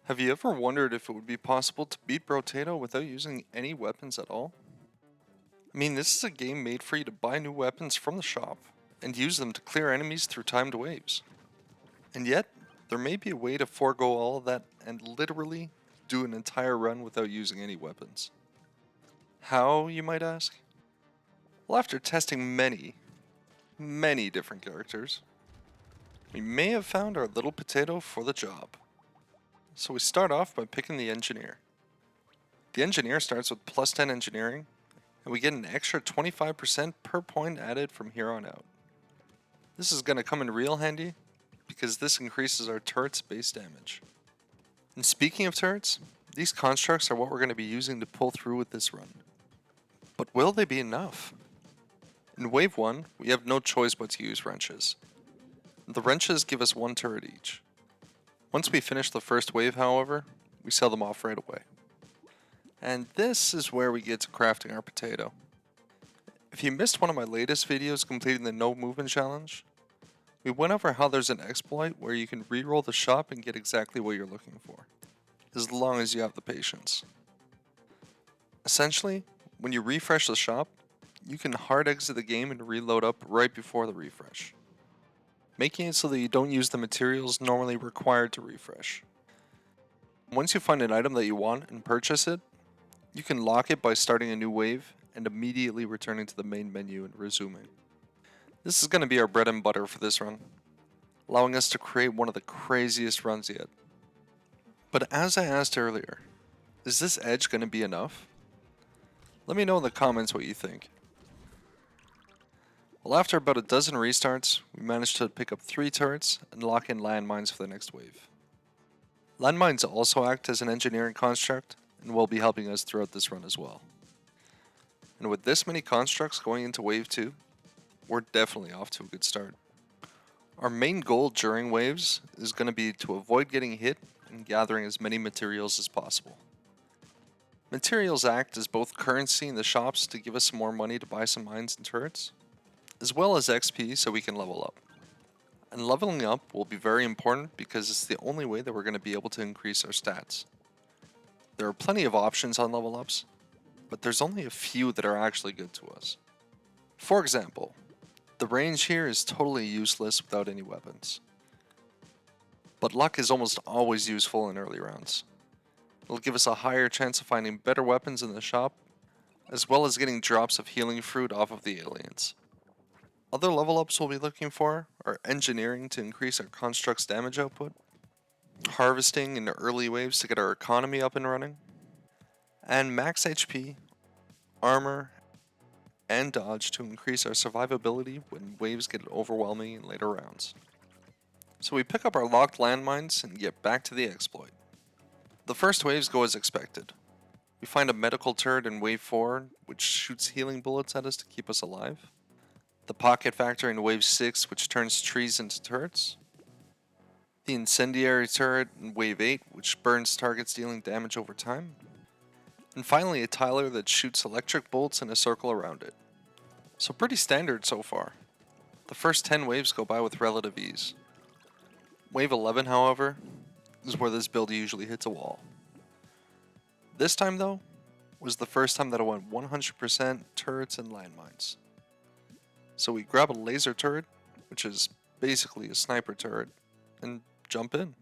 Have you ever wondered if it would be possible to beat Brotato without using any weapons at all? I mean, this is a game made for you to buy new weapons from the shop and use them to clear enemies through timed waves. And yet, there may be a way to forego all of that and literally do an entire run without using any weapons. How, you might ask? Well, after testing many different characters, we may have found our little potato for the job. So we start off by picking the engineer. The engineer starts with plus 10 engineering, and we get an extra 25% per point added from here on out. This is going to come in real handy, because this increases our turret's base damage. And speaking of turrets, these constructs are what we're going to be using to pull through with this run. But will they be enough? In wave 1, we have no choice but to use wrenches. The wrenches give us one turret each. Once we finish the first wave, however, we sell them off right away. And this is where we get to crafting our potato. If you missed one of my latest videos completing the No Movement Challenge, we went over how there's an exploit where you can reroll the shop and get exactly what you're looking for, as long as you have the patience. Essentially, when you refresh the shop, you can hard exit the game and reload up right before the refresh, making it so that you don't use the materials normally required to refresh. Once you find an item that you want and purchase it, you can lock it by starting a new wave and immediately returning to the main menu and resuming. This is going to be our bread and butter for this run, allowing us to create one of the craziest runs yet. But as I asked earlier, is this edge going to be enough? Let me know in the comments what you think. Well, after about a dozen restarts, we managed to pick up 3 turrets and lock in landmines for the next wave. Landmines also act as an engineering construct and will be helping us throughout this run as well. And with this many constructs going into wave 2, we're definitely off to a good start. Our main goal during waves is going to be to avoid getting hit and gathering as many materials as possible. Materials act as both currency in the shops to give us some more money to buy some mines and turrets, as well as XP so we can level up. And leveling up will be very important because it's the only way that we're going to be able to increase our stats. There are plenty of options on level ups, but there's only a few that are actually good to us. For example, the range here is totally useless without any weapons. But luck is almost always useful in early rounds. It'll give us a higher chance of finding better weapons in the shop, as well as getting drops of healing fruit off of the aliens. Other level ups we'll be looking for are engineering to increase our construct's damage output, harvesting in the early waves to get our economy up and running, and max HP, armor, and dodge to increase our survivability when waves get overwhelming in later rounds. So we pick up our locked landmines and get back to the exploit. The first waves go as expected. We find a medical turret in wave 4 which shoots healing bullets at us to keep us alive. The pocket factory in wave 6 which turns trees into turrets. The incendiary turret in wave 8 which burns targets dealing damage over time. And finally a tiler that shoots electric bolts in a circle around it. So pretty standard so far. The first 10 waves go by with relative ease. Wave 11, however, is where this build usually hits a wall. This time though, was the first time that I went 100% turrets and landmines. So we grab a laser turret, which is basically a sniper turret, and jump in.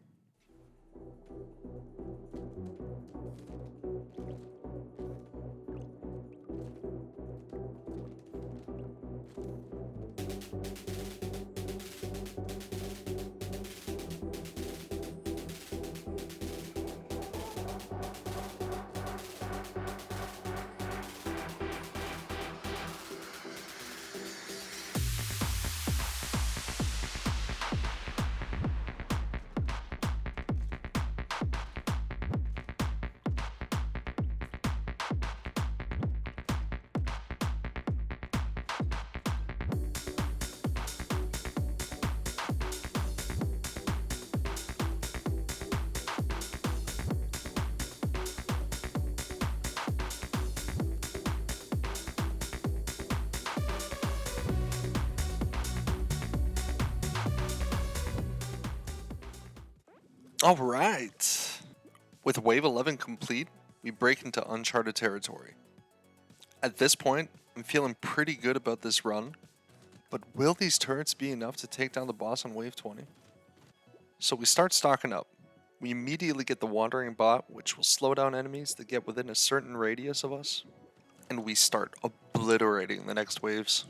Alright, With Wave 11 complete, we break into uncharted territory. At this point, I'm feeling pretty good about this run, but will these turrets be enough to take down the boss on Wave 20? So we start stocking up. We immediately get the Wandering Bot, which will slow down enemies that get within a certain radius of us, and we start obliterating the next waves.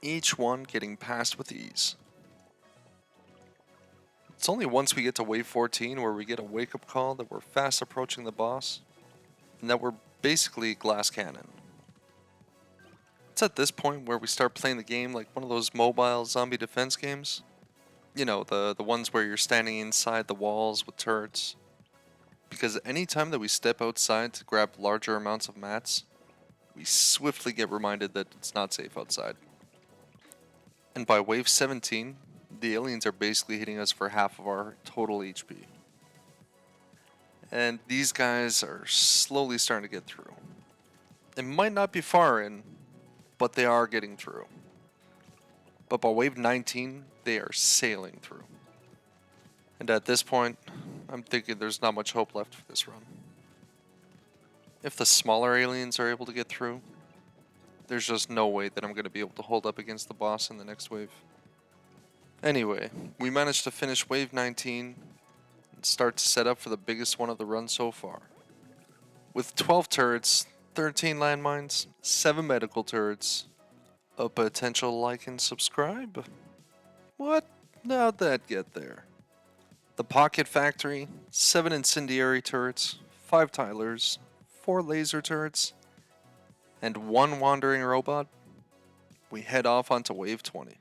Each one getting past with ease. It's only once we get to Wave 14 where we get a wake-up call that we're fast approaching the boss, and that we're basically glass cannon. It's at this point where we start playing the game like one of those mobile zombie defense games. You know, the ones where you're standing inside the walls with turrets. Because anytime that we step outside to grab larger amounts of mats, we swiftly get reminded that it's not safe outside. And by Wave 17, the aliens are basically hitting us for half of our total HP. And these guys are slowly starting to get through. It might not be far in, but they are getting through. But by Wave 19, they are sailing through. And at this point, I'm thinking there's not much hope left for this run. If the smaller aliens are able to get through, there's just no way that I'm going to be able to hold up against the boss in the next wave. Anyway, we managed to finish Wave 19 and start to set up for the biggest one of the run so far. With 12 turrets, 13 landmines, 7 medical turrets, a potential like and subscribe? What? How'd that get there? The Pocket Factory, 7 incendiary turrets, 5 tilers, 4 laser turrets, and 1 wandering robot. We head off onto Wave 20.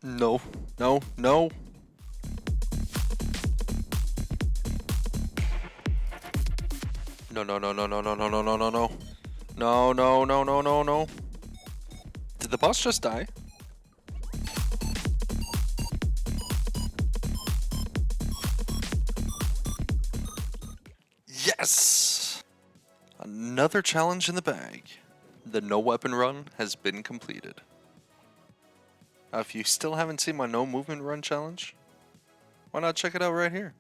No, no, no. No, no, no, no, no, no, no, no, no, no, no. No, no, no, no, no, no. Did the boss just die? Yes! Another challenge in the bag. The No Weapon run has been completed. Now, if you still haven't seen my No Movement Run challenge, why not check it out right here?